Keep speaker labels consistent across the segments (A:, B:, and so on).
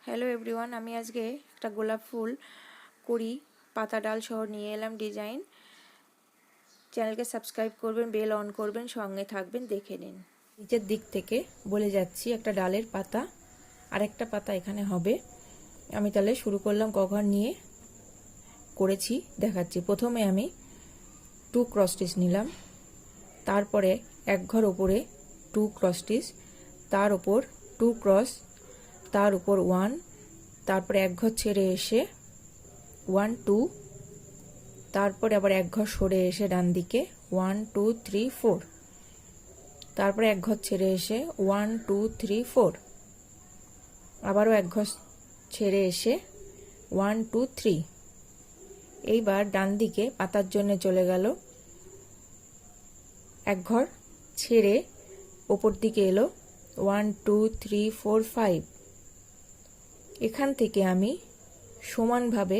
A: Hello everyone, আমি আজকে একটা গোলাপ ফুল করি পাতা ডাল সহ নিয়ে এলাম ডিজাইন। চ্যানেলকে সাবস্ক্রাইব করবেন, বেল অন করবেন, সঙ্গে থাকবেন, দেখে নিন। নিচের দিক থেকে বলে যাচ্ছি একটা ডালের পাতা আর একটা পাতা এখানে হবে। আমি তাহলে শুরু করলাম, কভার নিয়ে করেছি দেখাচ্ছি। প্রথমে আমি 2 ক্রস স্টিচ নিলাম, তারপরে এক ঘর ওপরে 2 ক্রস স্টিচ, তার ওপর 2 ক্রস, তার উপর 1, তারপরে এক ঘর ছেড়ে এসে 1 2, তারপরে আবার এক ঘর সরে এসে ডান দিকে 1 2 3 4, তারপরে এক ঘর ছেড়ে এসে 1 2 3 4, আবারও এক ঘর ছেড়ে এসে 1 2 3। এইবার ডান দিকে পাতার জন্য চলে গেল, এক ঘর ছেড়ে ওপর দিকে এলো 1 2 3 4 5। এখান থেকে আমি সমানভাবে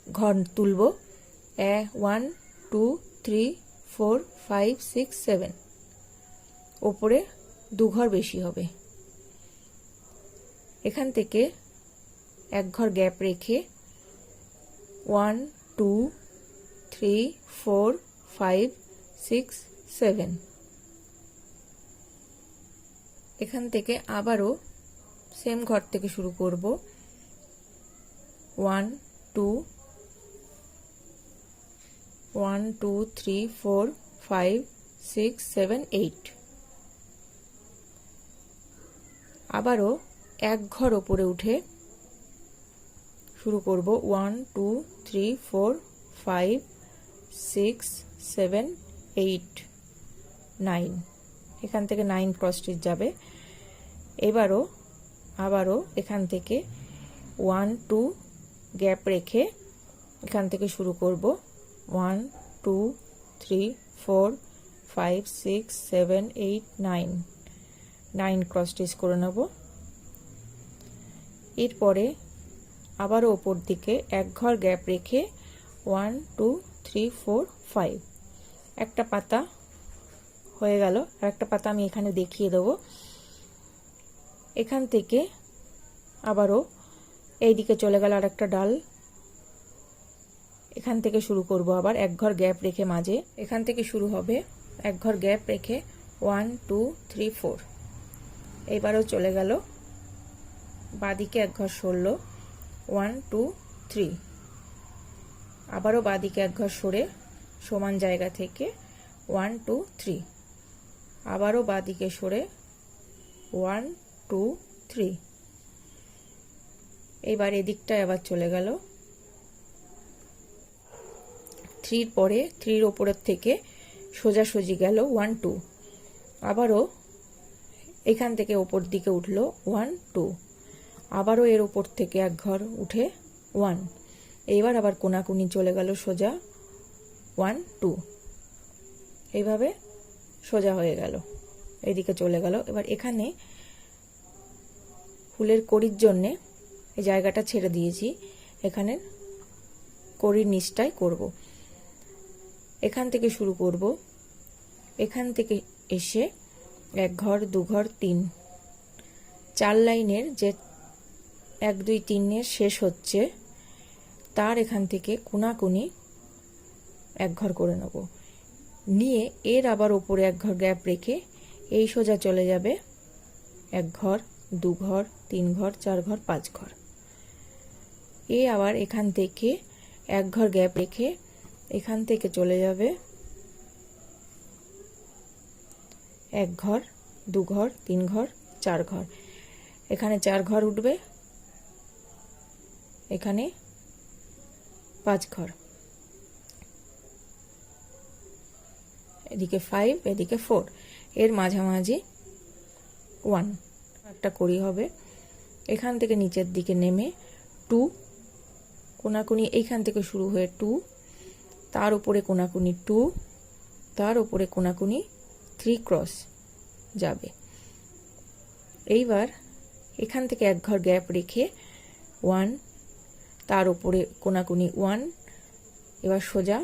A: ঘর তুলব, 1 2 3 4 5 6 7, ওপরে 2 ঘর বেশি হবে। এখান থেকে এক ঘর গ্যাপ রেখে 1 2 3 4 5 6 7, এখান থেকে আবারও সেম ঘর থেকে শুরু করব, 1 2 1 2 3 4 5 6 7 8, আবারও এক ঘর ওপরে উঠে শুরু করব 1 2 3 4 5 6 7 8 9, এখান থেকে 9 ক্রস স্টিচ যাবে। আবারও এখান থেকে 1 2 গ্যাপ রেখে এখান থেকে শুরু করব, 1 2 3 4 5 6 7 8 9, 9 ক্রস স্টিচ করে নেব। এরপরে আবারও ওপর দিকে এক ঘর গ্যাপ রেখে 1 2 3 4 5, একটা পাতা হয়ে গেল। আর একটা পাতা আমি এখানে দেখিয়ে দেব। এখান থেকে আবারও এই দিকে চলে গেল আর একটা ডাল, এখান থেকে শুরু করব আবার এক ঘর গ্যাপ রেখে মাঝে, এখান থেকে শুরু হবে এক ঘর গ্যাপ রেখে 1 2 3 4। এইবারও চলে গেল বাঁদিকে এক ঘর সরল, 1 2 3, আবারও বাঁদিকে এক ঘর সরে সমান জায়গা থেকে 1 2 3, আবারও বাঁদিকে সরে 1 2 3। এইবার এদিকটায় আবার চলে গেল, 3 পরে 3 ওপরের থেকে সোজাসুজি গেল 1 2, আবারও এখান থেকে ওপর দিকে উঠলো 1 2, আবারও এর ওপর থেকে এক ঘর উঠে 1, এইবার আবার কোনাকুনি চলে গেল সোজা 1 2, এইভাবে সোজা হয়ে গেল, এইদিকে চলে গেল। এবার এখানে ফুলের কড়ির জন্যে এই জায়গাটা ছেড়ে দিয়েছি, এখানে কড়ির নিচটাই করব। এখান থেকে শুরু করব, এখান থেকে এসে এক ঘর 2 ঘর 3, 4 লাইনের যে 1 2 3 এর শেষ হচ্ছে তার এখান থেকে কোনাকুনি এক ঘর করে নেব, নিয়ে এর আবার উপরে এক ঘর গ্যাপ রেখে এই সোজা চলে যাবে 1 ঘর 2 ঘর 3 ঘর 4 ঘর 5 ঘর। আবার এখান থেকে এক ঘর গ্যাপ রেখে এখান থেকে চলে যাবে 1 ঘর 2 ঘর 3 ঘর 4 ঘর, এখানে 4 ঘর উঠবে, এখানে 5 ঘর, এদিকে 5 এদিকে 4, এর মাঝামাঝি 1 একটা কড়ি হবে। এখান থেকে নিচের দিকে নেমে 2, কোনাকুনি এইখান থেকে শুরু হয়ে 2, তার উপরে কোনাকুনি 2, তার উপরে কোনাকুনি 3 ক্রস যাবে। এইবার এখান থেকে এক ঘর গ্যাপ রেখে 1, তার উপরে কোনাকুনি 1, এবার সোজা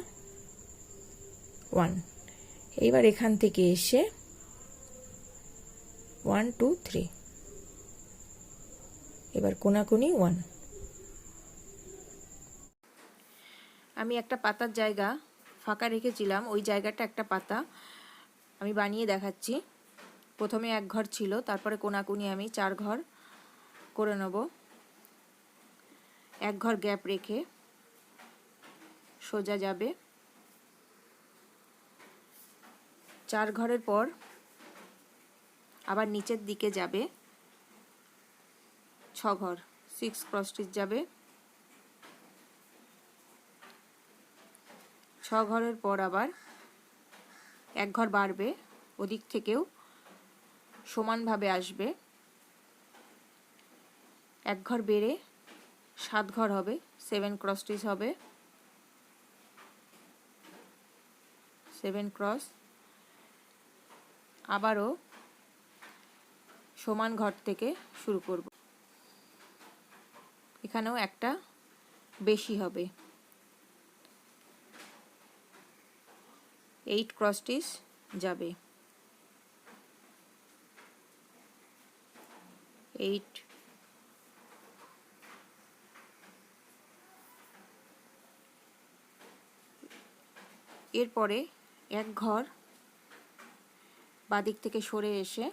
A: 1। এইবার এখান থেকে এসে 1 2 3, এবার কোনাকুনি 1। আমি একটা পাতার জায়গা ফাঁকা রেখেছিলাম, ওই জায়গাটা একটা পাতা আমি বানিয়ে দেখাচ্ছি। প্রথমে এক ঘর ছিল, তারপরে কোনাকুনি আমি 4 ঘর করে নেব। এক ঘর গ্যাপ রেখে সোজা যাবে, 4 ঘরের পর আবার নিচের দিকে যাবে 6 ঘর, 6 ক্রস স্টিচ যাবে। 6 ঘরের পর আবার এক ঘর বাড়বে, ওদিক থেকেও সমানভাবে আসবে, এক ঘর বেড়ে 7 ঘর হবে, 7 ক্রস স্টিচ হবে, 7 ক্রস। আবারও সমান ঘর থেকে শুরু করব, এখানেও একটা বেশি হবে, 8 ক্রস স্টিচ যাবে, 8। এরপরে এক ঘর বাদিক থেকে সরে এসে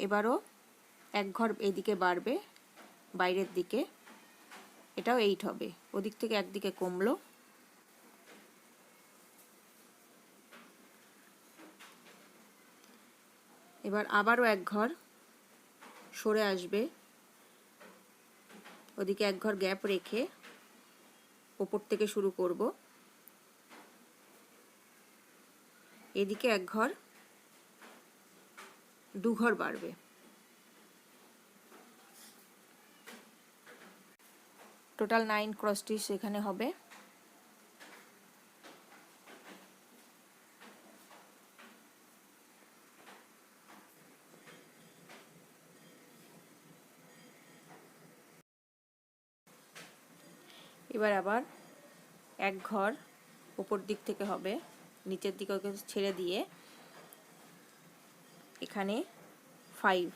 A: এবারও এক ঘর এদিকে বাড়বে বাইরের দিকে, এটাও 8 হবে, ওদিক থেকে একদিকে কমলো। এবার আবারও এক ঘর সরে আসবে, ওদিকে এক ঘর গ্যাপ রেখে ওপর থেকে শুরু করব, এদিকে এক ঘর 2 ঘর বাড়বে, টোটাল 9 ক্রস স্টিচ এখানে হবে। এবার আবার এক ঘর উপর দিক থেকে হবে, নিচের দিকে ওকে ছেড়ে দিয়ে এখানে 5।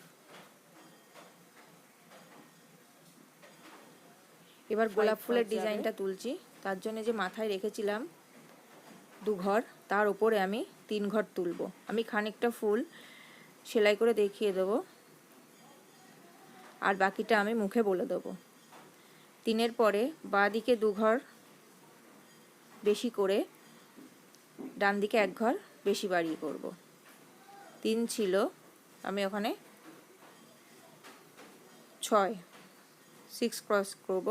A: এবার গোলাপ ফুলের ডিজাইনটা তুলছি, তার জন্য যে মাথায় রেখেছিলাম 2 ঘর, তার উপরে আমি 3 ঘর তুলব। আমি খানিকটা ফুল সেলাই করে দেখিয়ে দেবো, আর বাকিটা আমি মুখে বলে দেবো। 3-এর পরে বাঁ দিকে 2 ঘর বেশি করে, ডান দিকে 1 ঘর বেশি বাড়িয়ে করব। 3 ছিল, আমি ওখানে 6 ক্রস করব।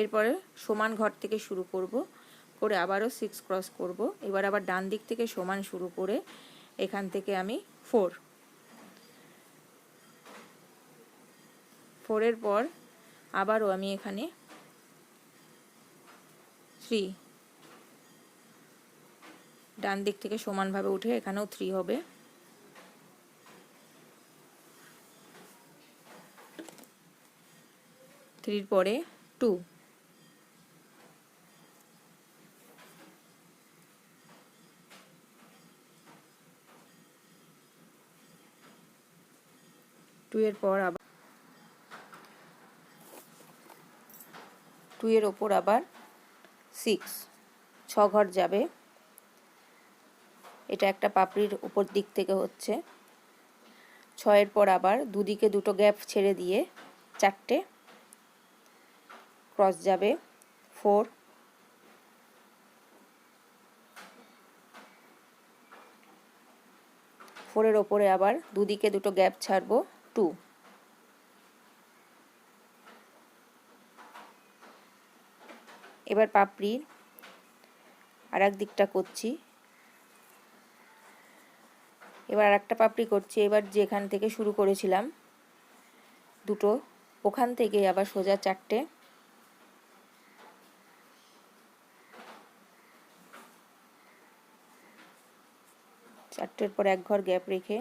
A: এরপরে সমান ঘর থেকে শুরু করব, করে আবারও 6 ক্রস করব। এবার আবার ডান দিক থেকে সমান শুরু করে এখান থেকে আমি 4-এর পর আবারও আমি এখানে 3, ডান দিক থেকে সমানভাবে উঠে এখানেও 3 হবে, 3-এর পরে 2, 2-এর পর আবার 2-এর ওপর আবার 6 ঘর যাবে। এটা একটা পাপড়ির উপর দিক থেকে হচ্ছে। 6-এর পর আবার দুদিকে 2টো গ্যাপ ছেড়ে দিয়ে 4টে ক্রস যাবে, 4, 4-এর ওপরে আবার দুদিকে 2টো গ্যাপ ছাড়বো, 2। এবার পাপড়ির আর এক দিকটা করছি, এবার আরেকটা পাপড়ি করছি। এবার যেখান থেকে শুরু করেছিলাম 2টো, ওখান থেকে আবার সোজা 4টে, 4টের পর 1 ঘর গ্যাপ রেখে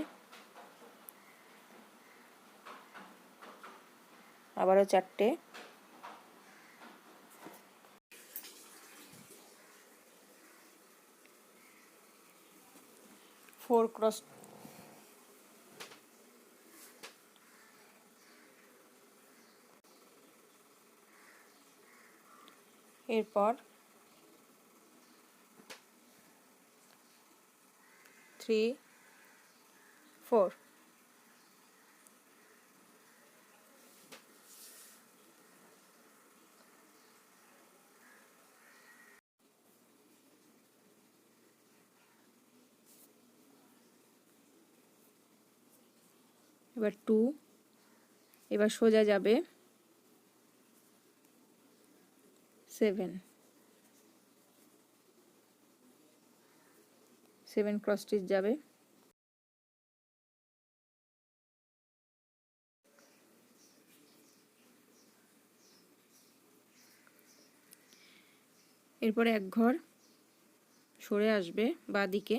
A: আবারও 4টে, 4 ক্রস, এরপর 3 4 এবার 2, এবার সোজা যাবে 7 ক্রস স্টিচ যাবে, এরপরে এক ঘর সরে আসবে বাঁদিকে।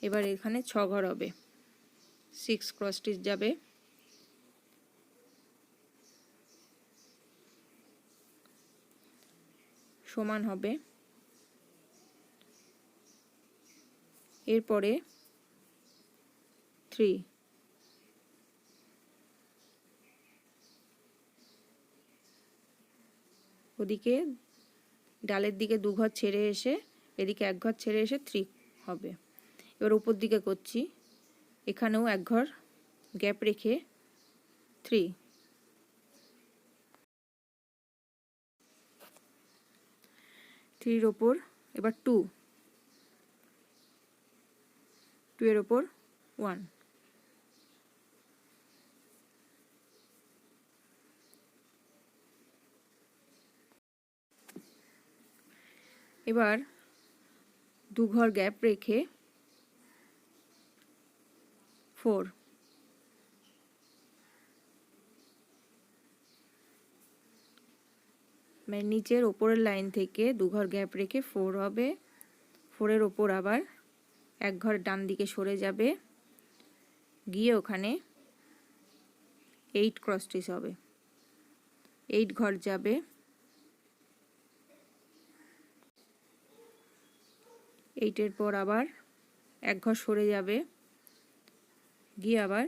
A: এবার এখানে 6 ঘর হবে, 6 ক্রস স্টিচ যাবে, সমান হবে। এরপরে 3, ওদিকে ডালের দিকে 2 ঘর ছেড়ে এসে এদিকে 1 ঘর ছেড়ে এসে 3 হবে। এবার উপর দিকে করছি, এখানেও 1 ঘর গ্যাপ রেখে 3, 3 এর ওপর এবার 2, 2 এর ওপর 1, এবার 2 ঘর গ্যাপ রেখে 4, মানে নিচের ওপরের লাইন থেকে 2 ঘর গ্যাপ রেখে 4 হবে। 4 এর ওপর আবার 1 ঘর ডান দিকে সরে যাবে, গিয়ে ওখানে 8 ক্রস স্টিচ হবে, 8 ঘর যাবে, 8 এর পর আবার 1 ঘর সরে যাবে, গিয়ে আবার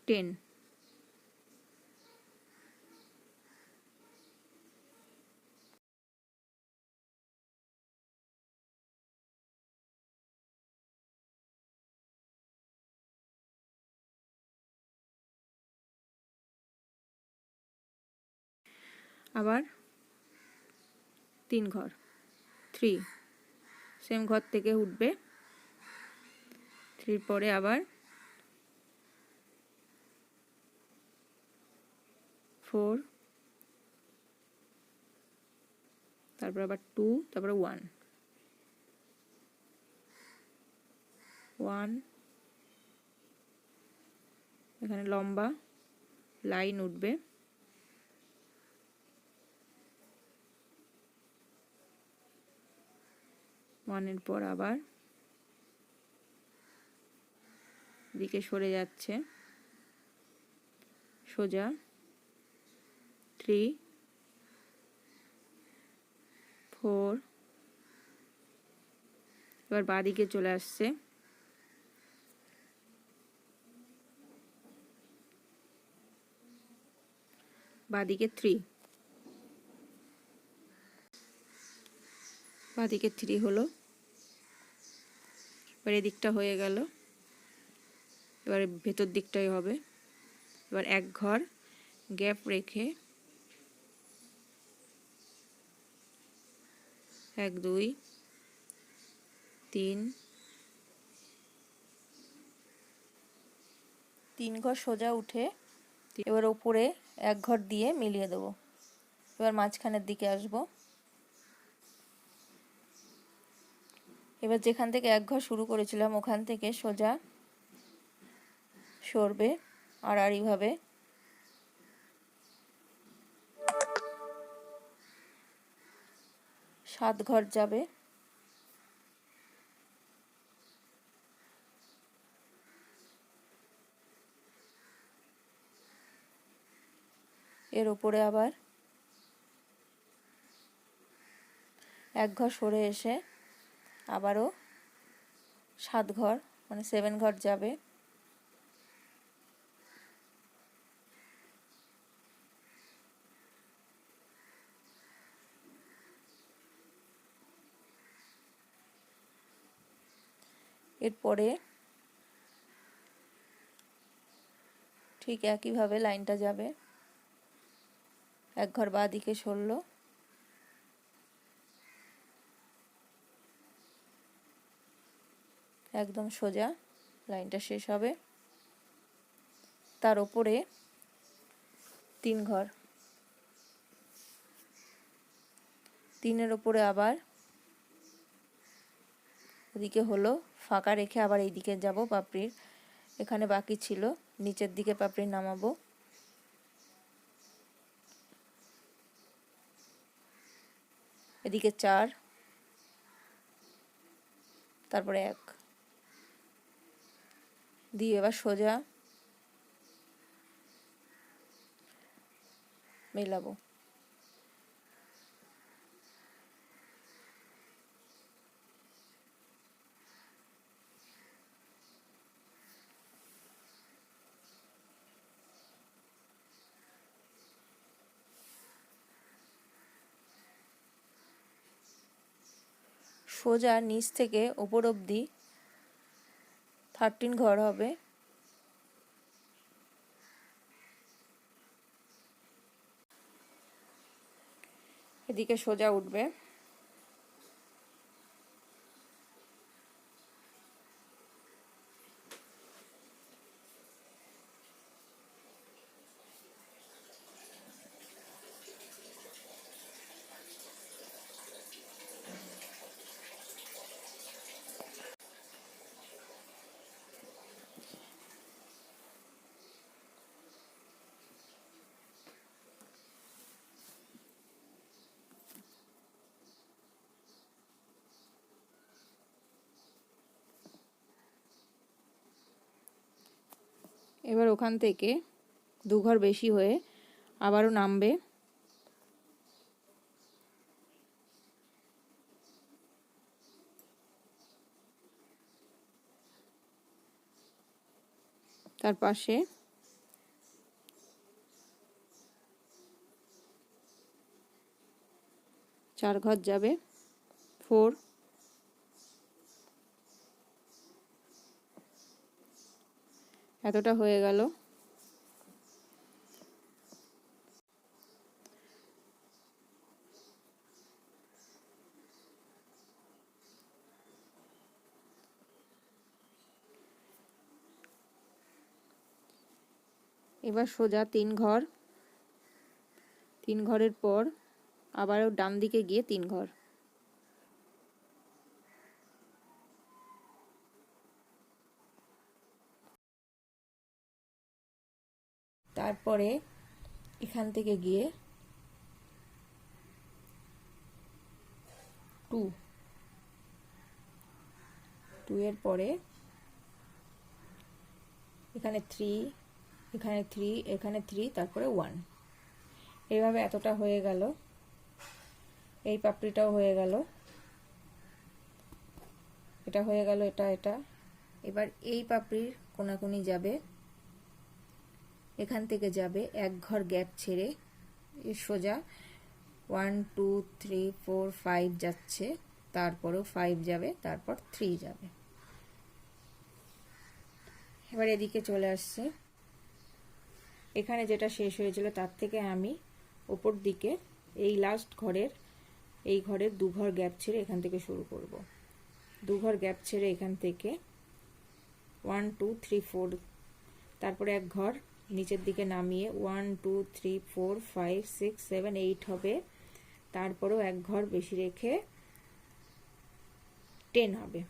A: 10, আবার 3 ঘর 3, সেম ঘর থেকে উঠবে, 3 পরে আবার 4, তারপর আবার 2, তারপরে 1, 1, এখানে লম্বা লাইন উঠবে, ওয়ানের পর আবার দিকে সরে যাচ্ছে সোজা 3, 4, এবার বাঁদিকে চলে আসছে, বাঁদিকে 3, বাঁদিকে 3 হলো। এবার এদিকটা হয়ে গেল, এবার ভেতর দিকটাই হবে। এবার 1 ঘর গ্যাপ রেখে 1 2 3, 3 ঘর সোজা উঠে এবার ওপরে 1 ঘর দিয়ে মিলিয়ে দেব। এবার মাঝখানের দিকে আসব, এবার যেখান থেকে 1 ঘর শুরু করেছিলাম ওখান থেকে সোজা সরবে আড়াআড়িভাবে, 7 ঘর যাবে, এর উপরে আবার 1 ঘর সরে এসে আবারও 7 ঘর মানে 7 ঘর যাবে, এরপরে ঠিক একইভাবে লাইনটা যাবে, এক ঘর বাঁ দিকে সরলো, একদম সোজা লাইনটা শেষ হবে। তার ওপরে 3 ঘর, 3-এর ওপরে আবার ওদিকে হলো ফাঁকা রেখে আবার এইদিকে যাব পাপড়ির, এখানে বাকি ছিল নিচের দিকে পাপড়ি নামাবো। এদিকে 4, তারপরে 1 দিয়ে এবার সোজা মেলাবো। সোজা নিচ থেকে ওপর অবধি 13 ঘর হবে। এদিকে সোজা উঠবে। এবার ওখান থেকে 2 ঘর বেশি হয়ে আবারও নামবে, তার পাশে চার ঘর যাবে, 4, এতটা হয়ে গেল। এবার সোজা 3 ঘর, 3 ঘরের পর আবারও ডান দিকে গিয়ে 3 ঘর, তারপরে এখান থেকে গিয়ে 2, 2-এর পরে এখানে 3, এখানে 3, এখানে 3, তারপরে 1। এইভাবে এতটা হয়ে গেল। এই পাপড়িটাও হয়ে গেল, এটা হয়ে গেল, এটা। এবার এই পাপড়ির কোনাকুনি যাবে, এখান থেকে যাবে 1 ঘর গ্যাপ ছেড়ে সোজা 1 2 3 4 5 যাচ্ছে, তারপরেও 5 যাবে, তারপর 3 যাবে। এবার এদিকে চলে আসছে, এখানে যেটা শেষ হয়েছিল তার থেকে আমি উপর দিকে এই লাস্ট ঘরের, এই ঘরের 2 ঘর গ্যাপ ছেড়ে এখান থেকে শুরু করব। 2 ঘর গ্যাপ ছেড়ে এখান থেকে 1 2 3 4, তারপরে 1 ঘর নিচের দিকে নামিয়ে 1 2 3 4 5 6 7 8 হবে, তারপরেও 1 ঘর বেশি রেখে 10 হবে।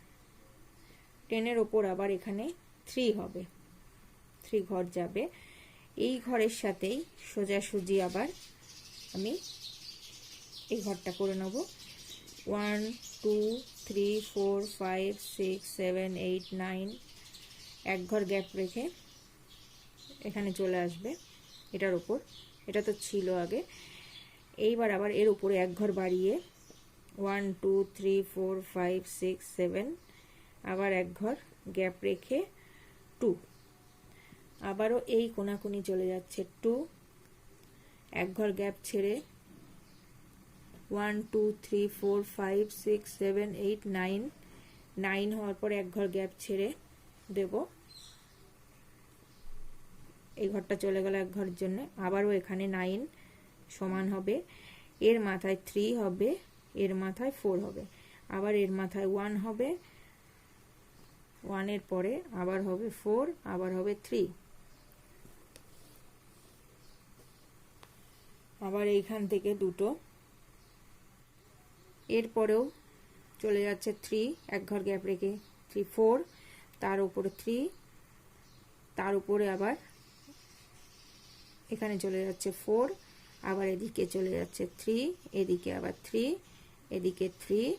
A: 10-এর ওপর আবার এখানে 3 হবে, 3 ঘর যাবে। এই ঘরের সাথেই সোজাসুজি আবার আমি এই ঘরটা করে নেব। 1 2 3 4 5 6 7 8 9, 1 ঘর গ্যাপ রেখে এখানে চলে আসবে এটার উপর, এটা তো ছিল আগে। এইবার আবার এর উপরে 1 ঘর বাড়িয়ে 1 2 3 4 5 6 7, আবার 1 ঘর গ্যাপ রেখে 2, আবারও এই কোনাকুনি চলে যাচ্ছে 2, 1 ঘর গ্যাপ ছেড়ে 1 2 3 4 5 6 7 8 9, 9 হওয়ার পরে এক ঘর গ্যাপ ছেড়ে দেব, এই ঘরটা চলে গেল এক ঘরের জন্য। আবারও এখানে 9 সমান হবে, এর মাথায় 3 হবে, এর মাথায় 4 হবে, আবার এর মাথায় 1 হবে, 1 এর পরে আবার হবে 4, আবার হবে 3, আবার এইখান থেকে দুটো, এরপরেও চলে যাচ্ছে 3, এক ঘর গ্যাপ রেখে 3 4, তার উপরে 3, তার উপরে আবার এখানে চলে যাচ্ছে 4, আবার এদিকে চলে যাচ্ছে 3, এদিকে আবার 3, এদিকে 3,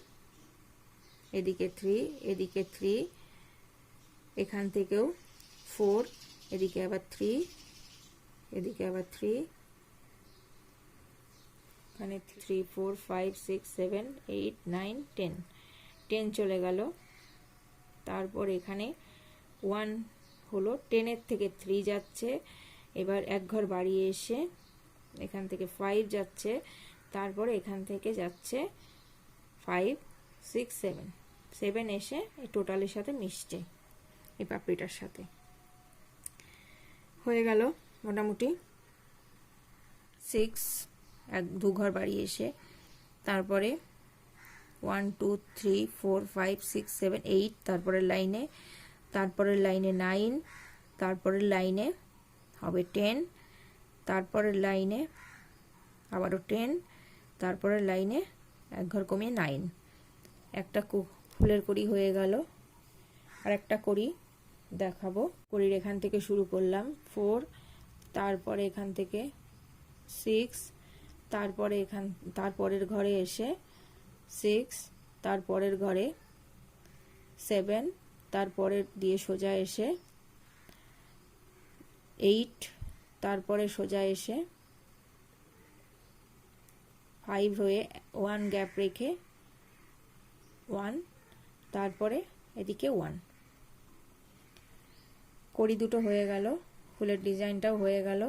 A: এদিকে 3, এদিকে 3, এখান থেকেও 4, এদিকে আবার 3, এদিকে আবার 3, এখানে 3 4 5 6 7 8 9 10, 10 চলে গেল। তারপর এখানে 1 হলো, 10 এর থেকে 3 যাচ্ছে, এবার এক ঘর বাড়িয়ে এসে এখান থেকে 5 যাচ্ছে, তারপরে এখান থেকে যাচ্ছে 5 6 7, 7 এসে এই টোটালের সাথে মিশছে, এই পাপড়িটার সাথে হয়ে গেল মোটামুটি 6, এক দু ঘর বাড়িয়ে এসে তারপরে 1 2 3 4 5 6 7 8, তারপরের লাইনে 9, তারপরের লাইনে হবে 10, তারপরের লাইনে আবারও 10, তারপরের লাইনে এক ঘর কমিয়ে 9, একটা ফুলের কড়ি হয়ে গেল। আর একটা কড়ি দেখাবো, কড়ির এখান থেকে শুরু করলাম 4, তারপরে এখান থেকে 6, তারপরে তারপরের ঘরে এসে 6, তারপরের ঘরে 7, তারপরের দিয়ে সোজা এসে 8, তারপরে সোজা এসে 5 হয়ে 1 গ্যাপ রেখে 1, তারপরে এদিকে 1, কড়ি দুটো হয়ে গেল, ফুলের ডিজাইনটাও হয়ে গেল।